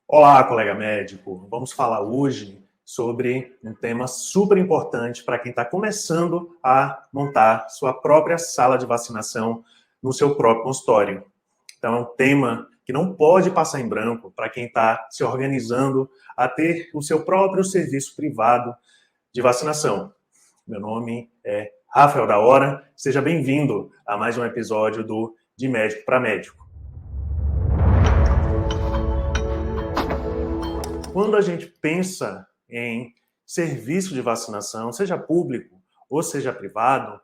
Olá, colega médico. Vamos falar hoje sobre um tema super importante para quem está começando a montar sua própria sala de vacinação no seu próprio consultório. Então, é um tema que não pode passar em branco para quem está se organizando a ter o seu próprio serviço privado de vacinação. Meu nome é Rafael da Hora. Seja bem-vindo a mais um episódio do De Médico para Médico. Quando a gente pensa em serviço de vacinação, seja público ou seja privado,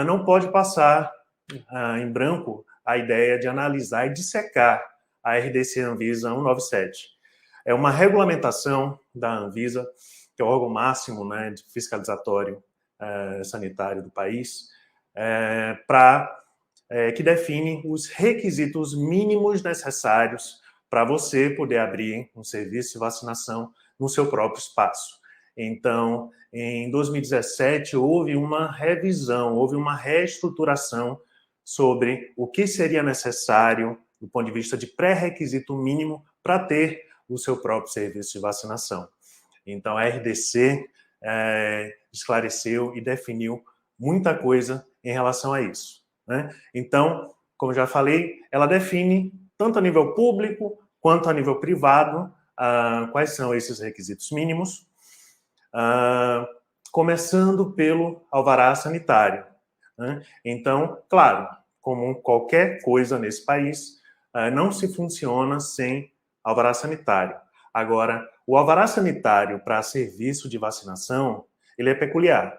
não pode passar em branco a ideia de analisar e dissecar a RDC Anvisa 197. É uma regulamentação da Anvisa, que é o órgão máximo, né, de fiscalizatório sanitário do país, que define os requisitos mínimos necessários para você poder abrir um serviço de vacinação no seu próprio espaço. Então, em 2017, houve uma revisão, houve uma reestruturação sobre o que seria necessário do ponto de vista de pré-requisito mínimo para ter o seu próprio serviço de vacinação. Então, a RDC esclareceu e definiu muita coisa em relação a isso, né? Então, como já falei, ela define tanto a nível público quanto a nível privado quais são esses requisitos mínimos, começando pelo alvará sanitário, né? Então, claro, como qualquer coisa nesse país, não se funciona sem alvará sanitário. Agora, o alvará sanitário para serviço de vacinação, ele é peculiar.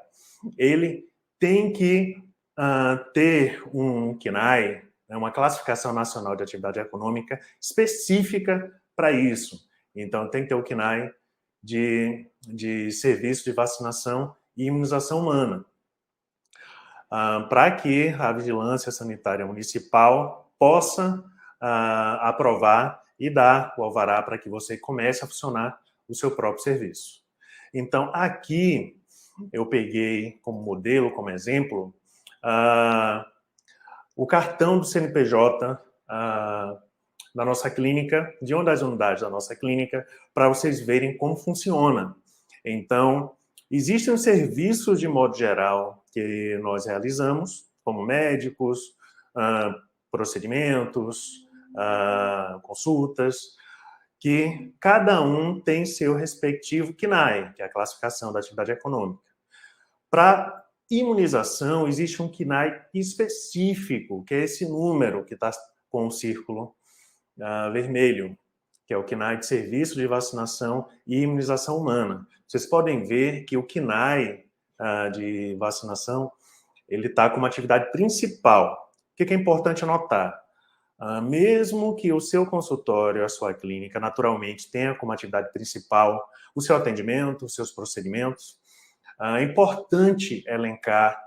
Ele tem que ter um CNAE, uma classificação nacional de atividade econômica específica para isso. Então, tem que ter o CNAE de serviço de vacinação e imunização humana, para que a Vigilância Sanitária Municipal possa aprovar e dar o alvará para que você comece a funcionar o seu próprio serviço. Então, aqui eu peguei como modelo, como exemplo, o cartão do CNPJ da nossa clínica, de uma das unidades da nossa clínica, para vocês verem como funciona. Então, existem serviços de modo geral que nós realizamos, como médicos, procedimentos, consultas, que cada um tem seu respectivo CNAE, que é a classificação da atividade econômica. Para imunização, existe um CNAE específico, que é esse número que está com o círculo vermelho, que é o CNAE de Serviço de Vacinação e Imunização Humana. Vocês podem ver que o CNAE de vacinação, ele está como atividade principal. O que é importante anotar? Mesmo que o seu consultório, a sua clínica, naturalmente tenha como atividade principal o seu atendimento, os seus procedimentos, é importante elencar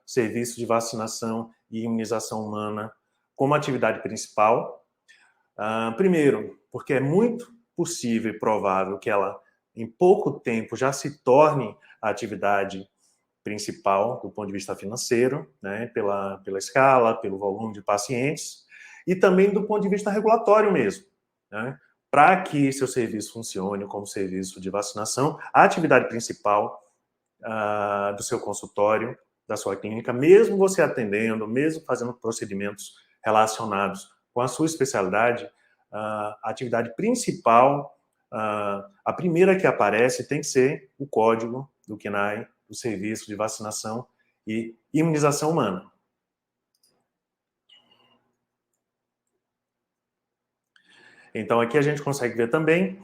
serviço de vacinação e imunização humana como atividade principal. Primeiro, porque é muito possível e provável que ela, em pouco tempo, já se torne a atividade principal do ponto de vista financeiro, né, pela escala, pelo volume de pacientes, e também do ponto de vista regulatório mesmo, né? Para que seu serviço funcione como serviço de vacinação, a atividade principal do seu consultório, da sua clínica, mesmo você atendendo, mesmo fazendo procedimentos relacionados com a sua especialidade, a atividade principal, a primeira que aparece tem que ser o código do CNAE, do Serviço de Vacinação e Imunização Humana. Então, aqui a gente consegue ver também,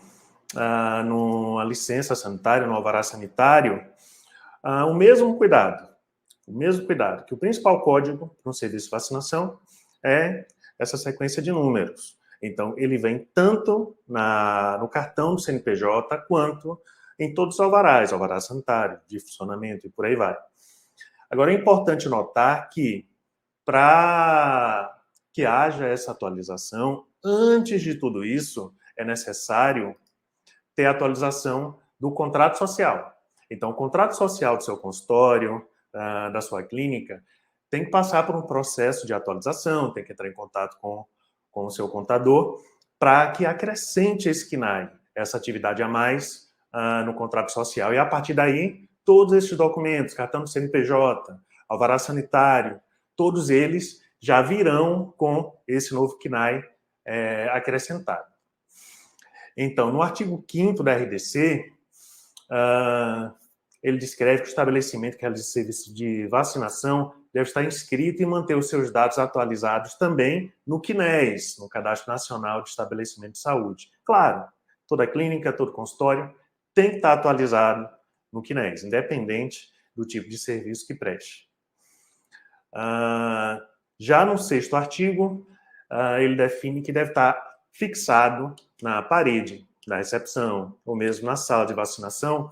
na licença sanitária, no alvará sanitário, o mesmo cuidado, que o principal código para um serviço de vacinação é essa sequência de números. Então, ele vem tanto no cartão do CNPJ, quanto em todos os alvarás, alvará sanitário, de funcionamento e por aí vai. Agora, é importante notar que, para que haja essa atualização, antes de tudo isso, é necessário ter a atualização do contrato social. Então, o contrato social do seu consultório, da sua clínica, tem que passar por um processo de atualização, tem que entrar em contato com o seu contador, para que acrescente esse CNAE, essa atividade a mais no contrato social. E a partir daí, todos esses documentos, cartão do CNPJ, alvará sanitário, todos eles já virão com esse novo CNAE acrescentado. Então, no artigo 5º da RDC, ele descreve que o estabelecimento que realiza serviço de vacinação deve estar inscrito e manter os seus dados atualizados também no CNES, no Cadastro Nacional de Estabelecimento de Saúde. Claro, toda clínica, todo consultório tem que estar atualizado no CNES, independente do tipo de serviço que preste. Já no 6º artigo, ele define que deve estar fixado na parede da recepção, ou mesmo na sala de vacinação,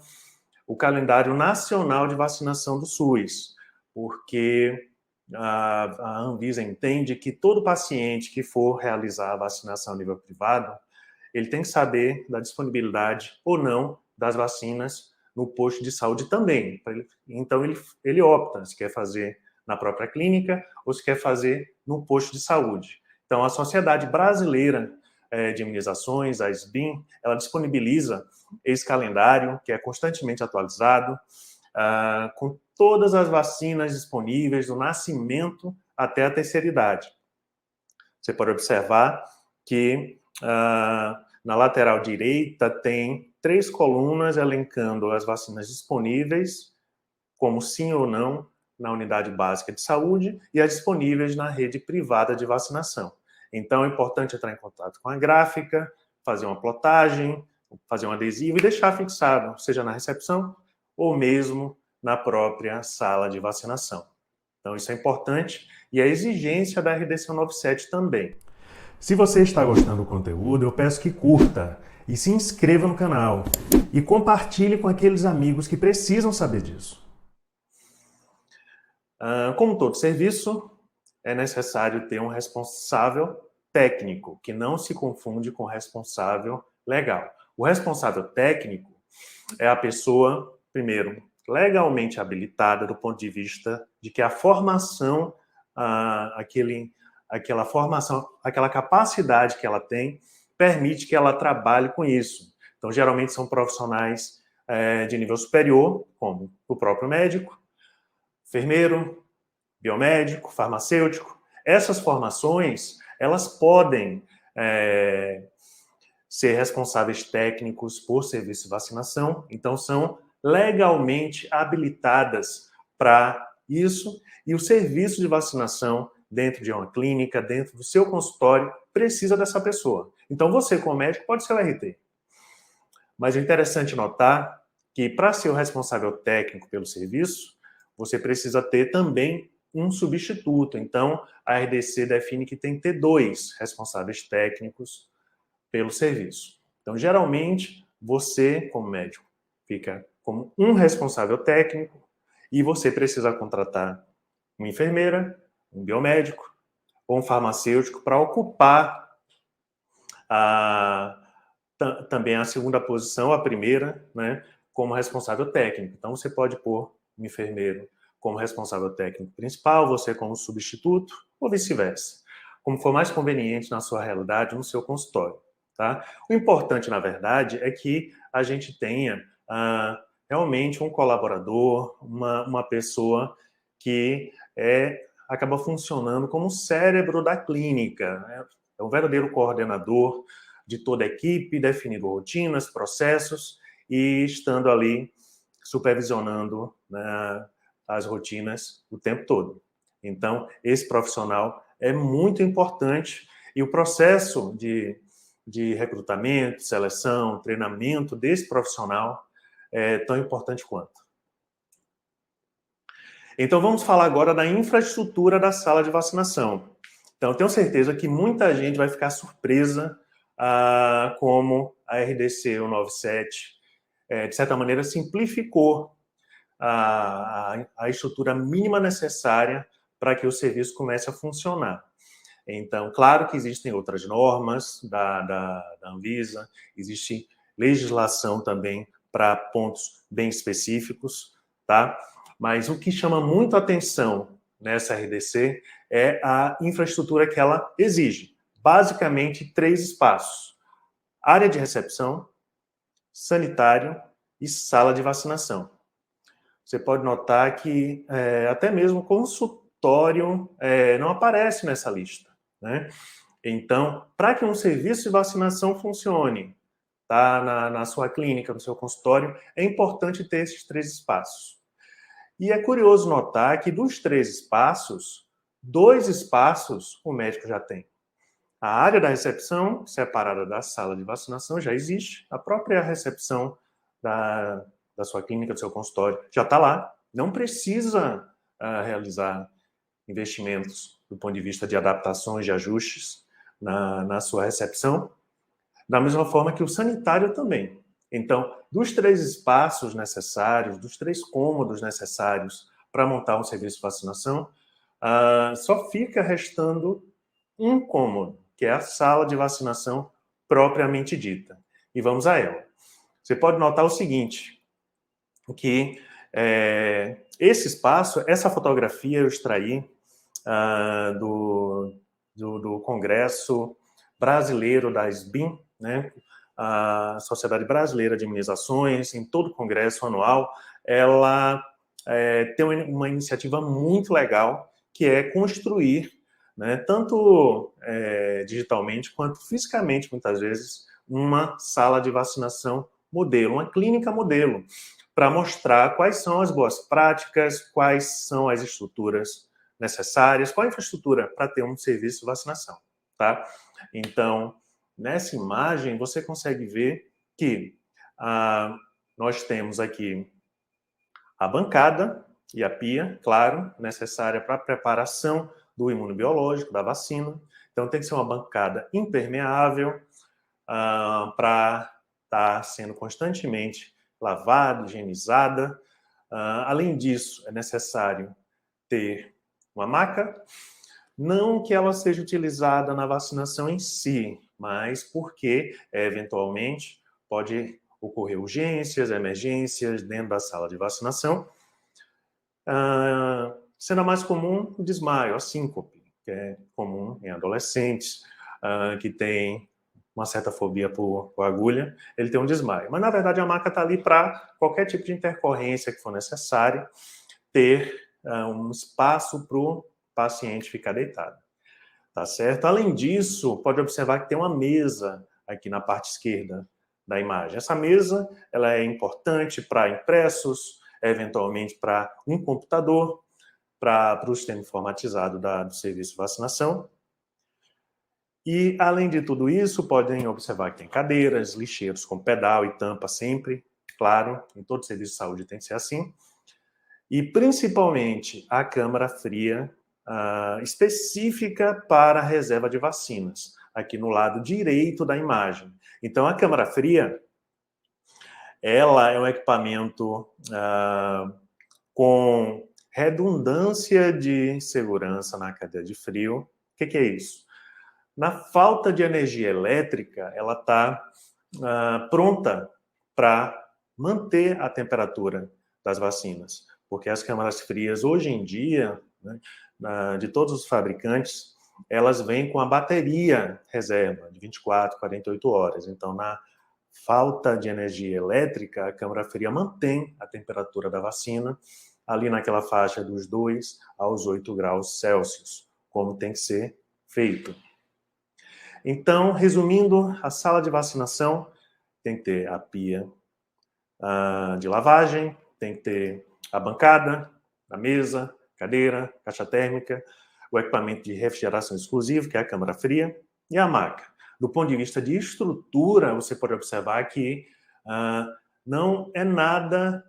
o calendário nacional de vacinação do SUS, porque a Anvisa entende que todo paciente que for realizar a vacinação a nível privado, ele tem que saber da disponibilidade ou não das vacinas no posto de saúde também. Então, ele opta se quer fazer na própria clínica ou se quer fazer no posto de saúde. Então, a Sociedade Brasileira de Imunizações, a SBIM, ela disponibiliza esse calendário, que é constantemente atualizado, com todas as vacinas disponíveis do nascimento até a terceira idade. Você pode observar que na lateral direita tem 3 colunas elencando as vacinas disponíveis, como sim ou não, na unidade básica de saúde, e as disponíveis na rede privada de vacinação. Então, é importante entrar em contato com a gráfica, fazer uma plotagem, fazer um adesivo e deixar fixado, seja na recepção ou mesmo na própria sala de vacinação. Então, isso é importante e é exigência da RDC 197 também. Se você está gostando do conteúdo, eu peço que curta e se inscreva no canal e compartilhe com aqueles amigos que precisam saber disso. Como todo serviço, é necessário ter um responsável técnico, que não se confunde com responsável legal. O responsável técnico é a pessoa, primeiro, legalmente habilitada do ponto de vista de que a formação, aquela formação, aquela capacidade que ela tem, permite que ela trabalhe com isso. Então, geralmente são profissionais de nível superior, como o próprio médico, enfermeiro, biomédico, farmacêutico. Essas formações, elas podem ser responsáveis técnicos por serviço de vacinação, então são legalmente habilitadas para isso, e o serviço de vacinação dentro de uma clínica, dentro do seu consultório, precisa dessa pessoa. Então você, como médico, pode ser o RT. Mas é interessante notar que para ser o responsável técnico pelo serviço, você precisa ter também um substituto. Então, a RDC define que tem que ter 2 responsáveis técnicos pelo serviço. Então, geralmente, você, como médico, fica como um responsável técnico e você precisa contratar uma enfermeira, um biomédico ou um farmacêutico para ocupar também a segunda posição, a primeira, né, como responsável técnico. Então, você pode pôr um enfermeiro como responsável técnico principal, você como substituto, ou vice-versa. Como for mais conveniente na sua realidade, no seu consultório. Tá? O importante, na verdade, é que a gente tenha realmente um colaborador, uma pessoa que acaba funcionando como o cérebro da clínica. Né? É um verdadeiro coordenador de toda a equipe, definindo rotinas, processos e estando ali supervisionando, né, as rotinas o tempo todo. Então, esse profissional é muito importante e o processo de recrutamento, seleção, treinamento desse profissional é tão importante quanto. Então, vamos falar agora da infraestrutura da sala de vacinação. Então, eu tenho certeza que muita gente vai ficar surpresa como a RDC 197, de certa maneira, simplificou a estrutura mínima necessária para que o serviço comece a funcionar. Então, claro que existem outras normas da Anvisa, existe legislação também para pontos bem específicos, tá? Mas o que chama muito a atenção nessa RDC é a infraestrutura que ela exige. basicamente 3 espaços: área de recepção, sanitário e sala de vacinação. Você pode notar que até mesmo consultório não aparece nessa lista, né? Então, para que um serviço de vacinação funcione, tá, na sua clínica, no seu consultório, é importante ter esses 3 espaços. E é curioso notar que dos 3 espaços, 2 espaços o médico já tem. A área da recepção, separada da sala de vacinação, já existe. A própria recepção da sua clínica, do seu consultório, já está lá. Não precisa realizar investimentos do ponto de vista de adaptações, de ajustes na sua recepção. Da mesma forma que o sanitário também. Então, dos 3 espaços necessários, dos 3 cômodos necessários para montar um serviço de vacinação, só fica restando um cômodo, que é a sala de vacinação propriamente dita. E vamos a ela. Você pode notar o seguinte, que esse espaço, essa fotografia eu extraí do Congresso Brasileiro da SBIM, né? A Sociedade Brasileira de Imunizações, em todo o congresso anual, ela tem uma iniciativa muito legal, que é construir, né, tanto digitalmente quanto fisicamente, muitas vezes, uma sala de vacinação modelo, uma clínica modelo, para mostrar quais são as boas práticas, quais são as estruturas necessárias, qual a infraestrutura para ter um serviço de vacinação, tá? Então, nessa imagem, você consegue ver que nós temos aqui a bancada e a pia, claro, necessária para a preparação do imunobiológico, da vacina. Então, tem que ser uma bancada impermeável para estar sendo constantemente lavada, higienizada. Além disso, é necessário ter uma maca, não que ela seja utilizada na vacinação em si, mas porque, eventualmente, pode ocorrer urgências, emergências dentro da sala de vacinação. Sendo a mais comum o desmaio, a síncope, que é comum em adolescentes que têm uma certa fobia por agulha, ele tem um desmaio. Mas, na verdade, a maca está ali para qualquer tipo de intercorrência que for necessário, ter um espaço para o paciente ficar deitado. Tá certo? Além disso, pode observar que tem uma mesa aqui na parte esquerda da imagem. Essa mesa ela é importante para impressos, eventualmente para um computador, para o sistema informatizado do serviço de vacinação. E, além de tudo isso, podem observar que tem cadeiras, lixeiros com pedal e tampa sempre, claro, em todo serviço de saúde tem que ser assim. E, principalmente, a câmara fria específica para a reserva de vacinas, aqui no lado direito da imagem. Então, a câmara fria, ela é um equipamento com redundância de segurança na cadeia de frio. O que é isso? Na falta de energia elétrica, ela está pronta para manter a temperatura das vacinas, porque as câmaras frias, hoje em dia, né, de todos os fabricantes, elas vêm com a bateria reserva de 24, 48 horas. Então, na falta de energia elétrica, a câmara fria mantém a temperatura da vacina ali naquela faixa dos 2 aos 8 graus Celsius, como tem que ser feito. Então, resumindo, a sala de vacinação tem que ter a pia de lavagem, tem que ter a bancada, a mesa, cadeira, caixa térmica, o equipamento de refrigeração exclusivo, que é a câmara fria, e a maca. Do ponto de vista de estrutura, você pode observar que não é nada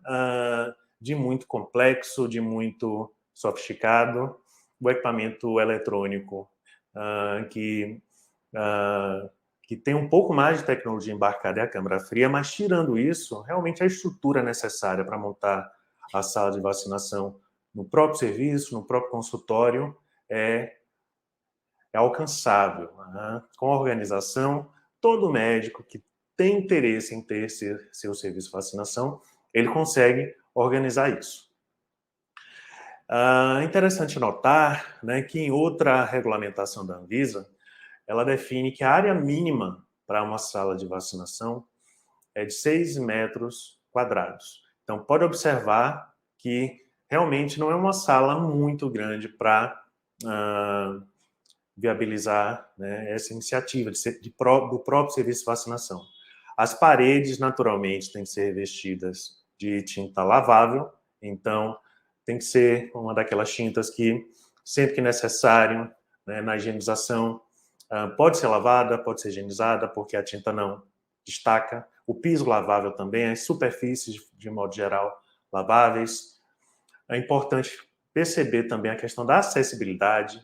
de muito complexo, de muito sofisticado. O equipamento eletrônico que tem um pouco mais de tecnologia embarcada é a câmara fria, mas tirando isso, realmente a estrutura necessária para montar a sala de vacinação no próprio serviço, no próprio consultório, é alcançável. Né? Com a organização, todo médico que tem interesse em ter seu serviço de vacinação, ele consegue organizar isso. É interessante notar, né, que em outra regulamentação da Anvisa, ela define que a área mínima para uma sala de vacinação é de 6 metros quadrados. Então, pode observar que realmente não é uma sala muito grande para viabilizar, né, essa iniciativa do próprio serviço de vacinação. As paredes, naturalmente, têm que ser revestidas de tinta lavável, então tem que ser uma daquelas tintas que, sempre que necessário, né, na higienização, pode ser lavada, pode ser higienizada, porque a tinta não destaca. O piso lavável também, as superfícies, de modo geral, laváveis. É importante perceber também a questão da acessibilidade,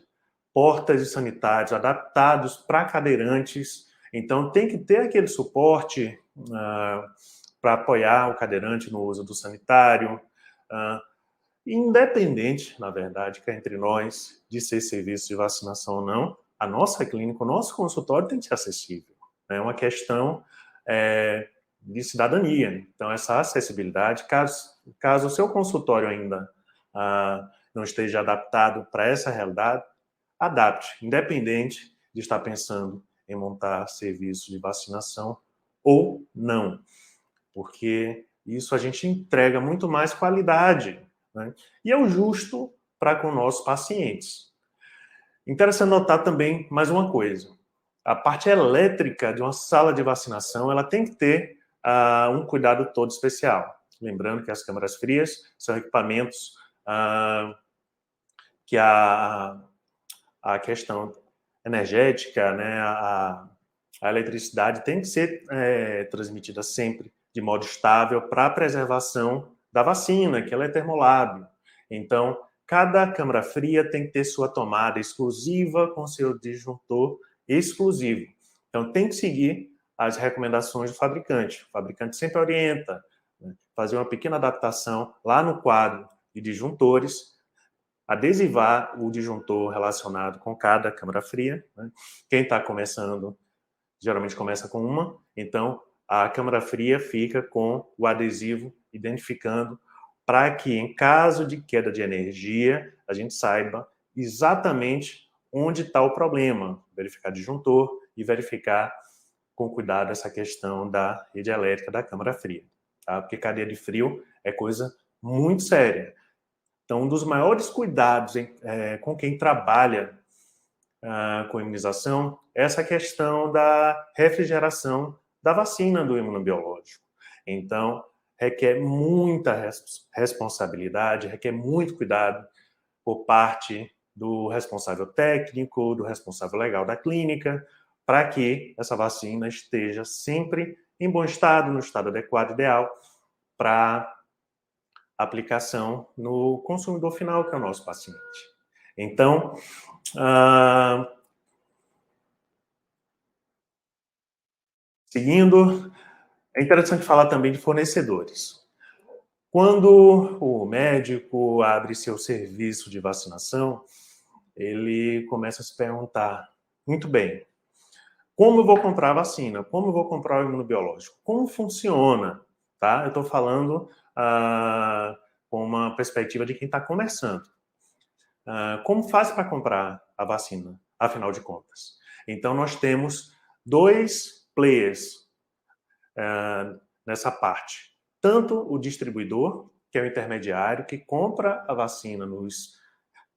portas de sanitários adaptados para cadeirantes. Então, tem que ter aquele suporte para apoiar o cadeirante no uso do sanitário. Independente, na verdade, que é entre nós, de ser serviço de vacinação ou não, a nossa clínica, o nosso consultório tem que ser acessível. É uma questão de cidadania. Então, essa acessibilidade, caso o seu consultório ainda não esteja adaptado para essa realidade, adapte, independente de estar pensando em montar serviço de vacinação ou não, porque isso a gente entrega muito mais qualidade, né? E é o justo para com nossos pacientes. Interessante notar também mais uma coisa. A parte elétrica de uma sala de vacinação, ela tem que ter um cuidado todo especial. Lembrando que as câmaras frias são equipamentos que a questão energética, né, a eletricidade tem que ser transmitida sempre de modo estável para a preservação da vacina, que ela é termolábil. Então, cada câmara fria tem que ter sua tomada exclusiva com seu disjuntor exclusivo. Então, tem que seguir as recomendações do fabricante. O fabricante sempre orienta, né, fazer uma pequena adaptação lá no quadro de disjuntores, adesivar o disjuntor relacionado com cada câmara fria, né? Quem está começando, geralmente começa com uma, então a câmara fria fica com o adesivo identificando para que, em caso de queda de energia, a gente saiba exatamente onde está o problema, verificar disjuntor e verificar com cuidado essa questão da rede elétrica da câmara fria, tá? Porque cadeia de frio é coisa muito séria. Então, um dos maiores cuidados com quem trabalha com imunização é essa questão da refrigeração da vacina do imunobiológico. Então, requer muita responsabilidade, requer muito cuidado por parte do responsável técnico, do responsável legal da clínica, para que essa vacina esteja sempre em bom estado, no estado adequado, ideal, para aplicação no consumidor final, que é o nosso paciente. Então, seguindo, é interessante falar também de fornecedores. Quando o médico abre seu serviço de vacinação, ele começa a se perguntar, muito bem, como eu vou comprar a vacina? Como eu vou comprar o imunobiológico? Como funciona? Tá? Eu estou falando com uma perspectiva de quem está começando. Como faz para comprar a vacina, afinal de contas? Então, nós temos dois players nessa parte. Tanto o distribuidor, que é o intermediário, que compra a vacina nos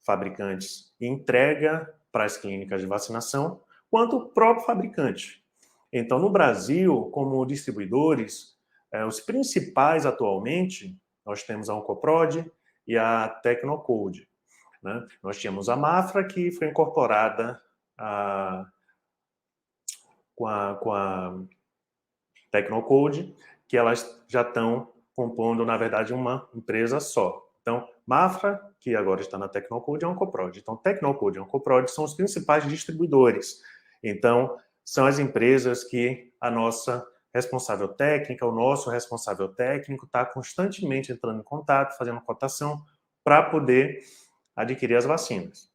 fabricantes e entrega para as clínicas de vacinação, quanto o próprio fabricante. Então, no Brasil, como distribuidores, os principais atualmente, nós temos a Oncoprod e a Tecnocode, né? Nós tínhamos a Mafra, que foi incorporada com a Tecnocode, que elas já estão compondo, na verdade, uma empresa só. Então, Mafra, que agora está na Tecnocode, é a Oncoprod. Então, Tecnocode e Oncoprod são os principais distribuidores. Então, são as empresas que a nossa responsável técnica, o nosso responsável técnico está constantemente entrando em contato, fazendo cotação para poder adquirir as vacinas.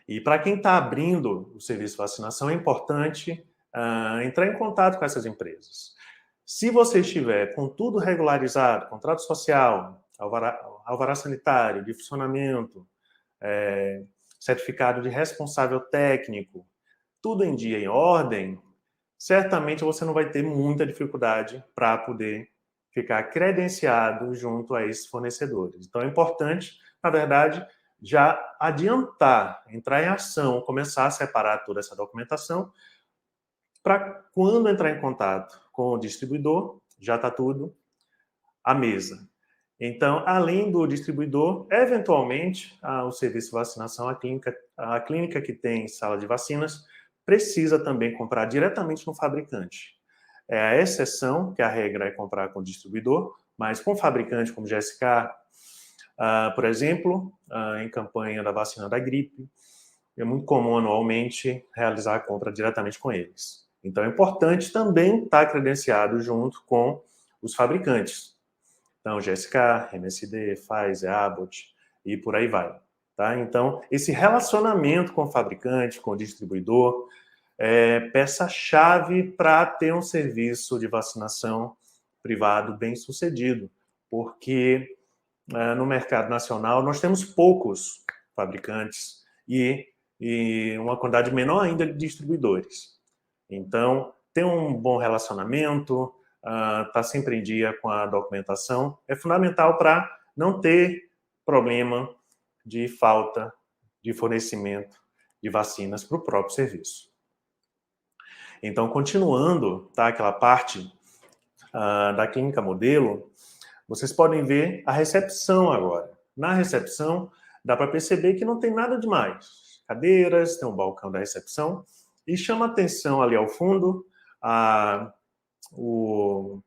E para quem está abrindo o serviço de vacinação, é importante entrar em contato com essas empresas. Se você estiver com tudo regularizado, contrato social, alvará sanitário, de funcionamento, certificado de responsável técnico, tudo em dia, em ordem, certamente você não vai ter muita dificuldade para poder ficar credenciado junto a esses fornecedores. Então, é importante, na verdade, já adiantar, entrar em ação, começar a separar toda essa documentação, para quando entrar em contato com o distribuidor, já está tudo à mesa. Então, além do distribuidor, eventualmente, o serviço de vacinação, a clínica que tem sala de vacinas, precisa também comprar diretamente no fabricante. É a exceção, que a regra é comprar com o distribuidor, mas com fabricante como GSK, por exemplo, em campanha da vacina da gripe, é muito comum anualmente realizar a compra diretamente com eles. Então, é importante também estar credenciado junto com os fabricantes. Então, GSK, MSD, Pfizer, Abbott e por aí vai. Tá? Então, esse relacionamento com o fabricante, com o distribuidor, é peça-chave para ter um serviço de vacinação privado bem sucedido, porque no mercado nacional nós temos poucos fabricantes e uma quantidade menor ainda de distribuidores. Então, ter um bom relacionamento, estar sempre em dia com a documentação, é fundamental para não ter problema de falta de fornecimento de vacinas para o próprio serviço. Então, continuando, tá, aquela parte da clínica modelo, vocês podem ver a recepção agora. Na recepção, dá para perceber que não tem nada demais. Cadeiras, tem um balcão da recepção, e chama atenção ali ao fundo o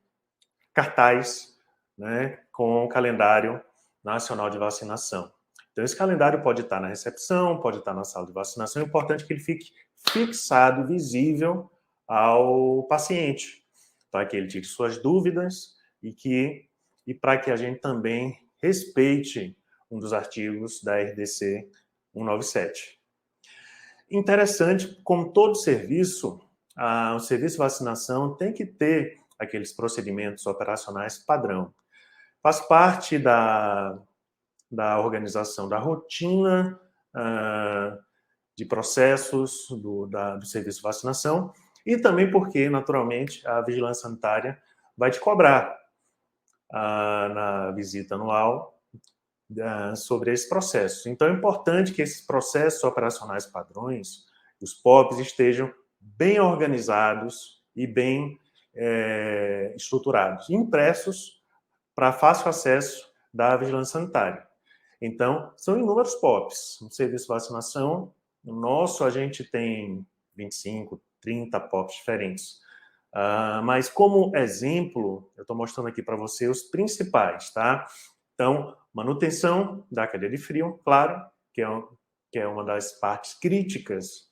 cartaz, né, com o calendário nacional de vacinação. Então, esse calendário pode estar na recepção, pode estar na sala de vacinação. É importante que ele fique fixado, visível ao paciente, para que ele tire suas dúvidas e para que a gente também respeite um dos artigos da RDC 197. Interessante, como todo serviço, o serviço de vacinação tem que ter aqueles procedimentos operacionais padrão. Faz parte da organização da rotina de processos do serviço de vacinação e também porque, naturalmente, a vigilância sanitária vai te cobrar na visita anual sobre esse processo. Então, é importante que esses processos operacionais padrões, os POPs, estejam bem organizados e bem estruturados, impressos para fácil acesso da vigilância sanitária. Então, são inúmeros POPs. No serviço de vacinação, no nosso, a gente tem 25, 30 POPs diferentes. Mas, como exemplo, eu estou mostrando aqui para você os principais, tá? Então, manutenção da cadeia de frio, claro, que é uma das partes críticas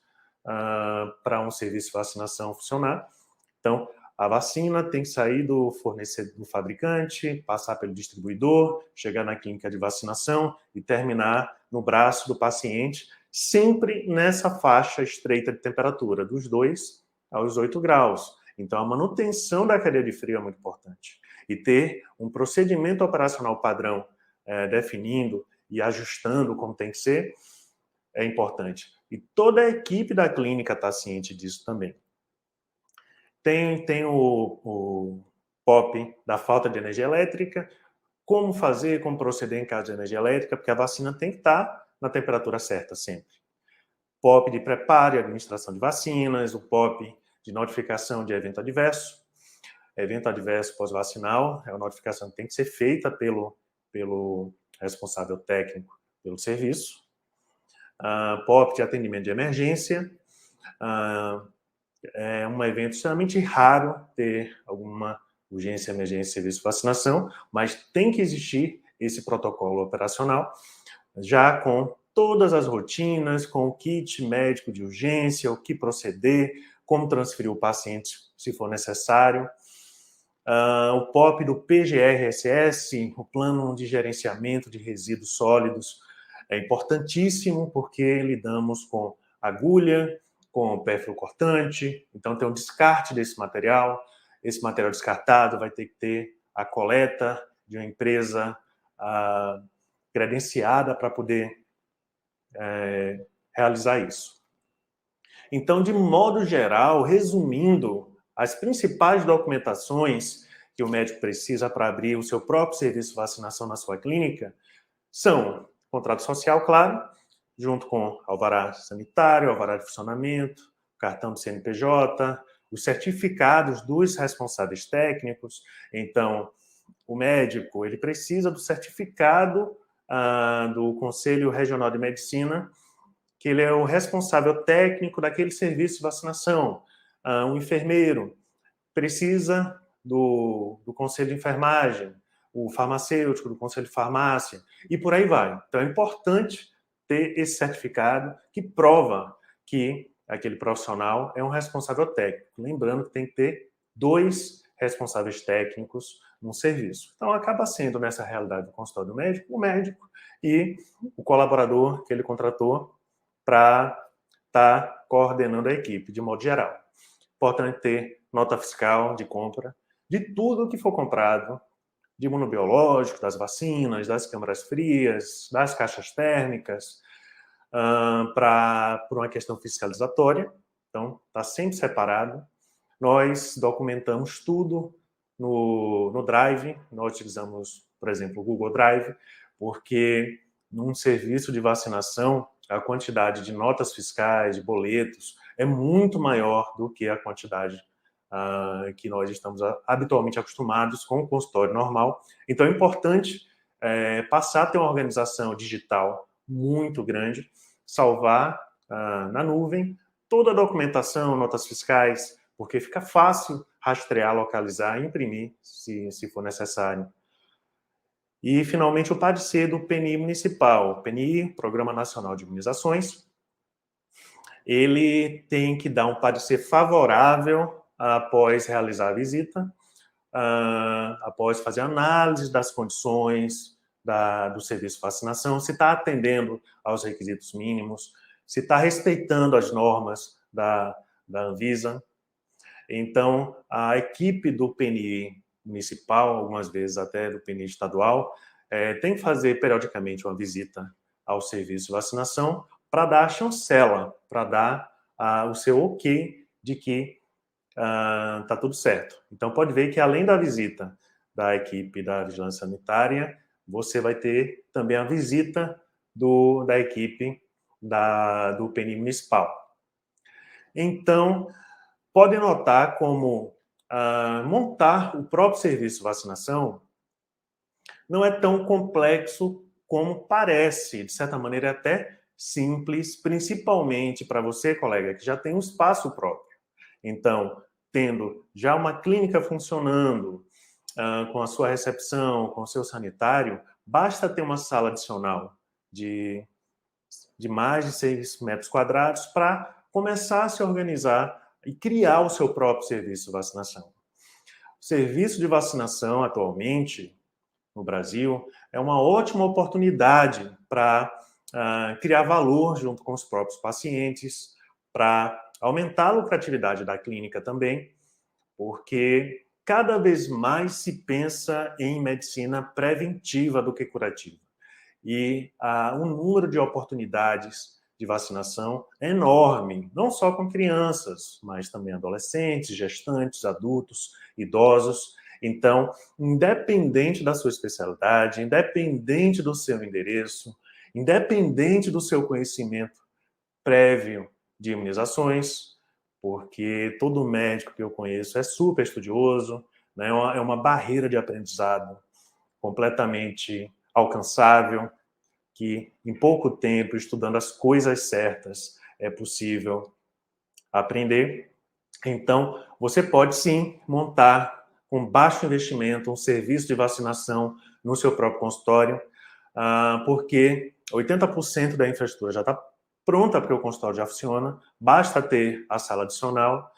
para um serviço de vacinação funcionar. Então, a vacina tem que sair do fornecedor, do fabricante, passar pelo distribuidor, chegar na clínica de vacinação e terminar no braço do paciente, sempre nessa faixa estreita de temperatura, dos 2 aos 8 graus. Então, a manutenção da cadeia de frio é muito importante. E ter um procedimento operacional padrão definindo e ajustando como tem que ser é importante. E toda a equipe da clínica está ciente disso também. Tem o POP da falta de energia elétrica, como fazer, como proceder em caso de energia elétrica, porque a vacina tem que estar na temperatura certa sempre. POP de preparo e administração de vacinas, o POP de notificação de evento adverso. Evento adverso pós-vacinal é uma notificação que tem que ser feita pelo responsável técnico pelo serviço. POP de atendimento de emergência. É um evento extremamente raro ter alguma urgência, emergência, serviço de vacinação, mas tem que existir esse protocolo operacional, já com todas as rotinas, com o kit médico de urgência, o que proceder, como transferir o paciente se for necessário. O POP do PGRSS, o Plano de Gerenciamento de Resíduos Sólidos, é importantíssimo porque lidamos com agulha, com pérfuro cortante, então tem um descarte desse material. Esse material descartado vai ter que ter a coleta de uma empresa credenciada para poder realizar isso. Então, de modo geral, resumindo, as principais documentações que o médico precisa para abrir o seu próprio serviço de vacinação na sua clínica são contrato social, claro, junto com alvará sanitário, alvará de funcionamento, cartão do CNPJ, os certificados dos responsáveis técnicos. Então, o médico ele precisa do certificado do Conselho Regional de Medicina, que ele é o responsável técnico daquele serviço de vacinação. Um enfermeiro precisa do Conselho de Enfermagem, o farmacêutico do Conselho de Farmácia, e por aí vai. Então, é importante ter esse certificado que prova que aquele profissional é um responsável técnico. Lembrando que tem que ter 2 responsáveis técnicos no serviço. Então, acaba sendo, nessa realidade do consultório do médico, o médico e o colaborador que ele contratou para estar coordenando a equipe, de modo geral. Importante ter nota fiscal de compra de tudo que for comprado, de imunobiológico, das vacinas, das câmaras frias, das caixas térmicas, por uma questão fiscalizatória. Então, está sempre separado. Nós documentamos tudo no Drive. Nós utilizamos, por exemplo, o Google Drive, porque num serviço de vacinação, a quantidade de notas fiscais, de boletos, é muito maior do que a quantidade que nós estamos habitualmente acostumados com o consultório normal. Então, é importante passar a ter uma organização digital muito grande, salvar na nuvem toda a documentação, notas fiscais, porque fica fácil rastrear, localizar e imprimir, se for necessário. E, finalmente, o parecer do PNI municipal. O PNI, Programa Nacional de Imunizações, ele tem que dar um parecer favorável após realizar a visita, após fazer análise das condições do serviço de vacinação, se está atendendo aos requisitos mínimos, se está respeitando as normas da Anvisa. Então, a equipe do PNI municipal, algumas vezes até do PNI estadual, tem que fazer periodicamente uma visita ao serviço de vacinação para dar a chancela, para dar o seu ok de que está tudo certo. Então, pode ver que, além da visita da equipe da Vigilância Sanitária, você vai ter também a visita da equipe do PNI municipal. Então, podem notar como montar o próprio serviço de vacinação não é tão complexo como parece. De certa maneira, é até simples, principalmente para você, colega, que já tem um espaço próprio. Então, tendo já uma clínica funcionando, com a sua recepção, com o seu sanitário, basta ter uma sala adicional de mais de 6 metros quadrados para começar a se organizar e criar o seu próprio serviço de vacinação. O serviço de vacinação, atualmente, no Brasil, é uma ótima oportunidade para criar valor junto com os próprios pacientes, para aumentar a lucratividade da clínica também, porque cada vez mais se pensa em medicina preventiva do que curativa. E o número de oportunidades de vacinação é enorme, não só com crianças, mas também adolescentes, gestantes, adultos, idosos. Então, independente da sua especialidade, independente do seu endereço, independente do seu conhecimento prévio de imunizações, porque todo médico que eu conheço é super estudioso, né? É uma barreira de aprendizado completamente alcançável, que em pouco tempo, estudando as coisas certas, é possível aprender. Então, você pode sim montar com baixo investimento um serviço de vacinação no seu próprio consultório, porque 80% da infraestrutura já está pronta, porque o consultório já funciona, basta ter a sala adicional.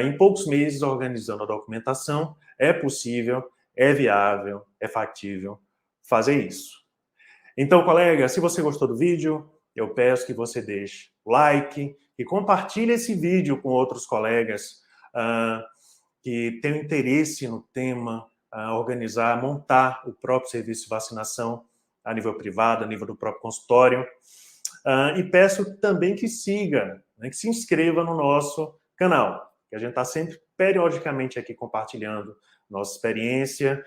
Em poucos meses, organizando a documentação, é possível, é viável, é factível fazer isso. Então, colega, se você gostou do vídeo, eu peço que você deixe o like e compartilhe esse vídeo com outros colegas que tenham interesse no tema, organizar, montar o próprio serviço de vacinação a nível privado, a nível do próprio consultório. E peço também que siga né, que se inscreva no nosso canal, que a gente está sempre periodicamente aqui compartilhando nossa experiência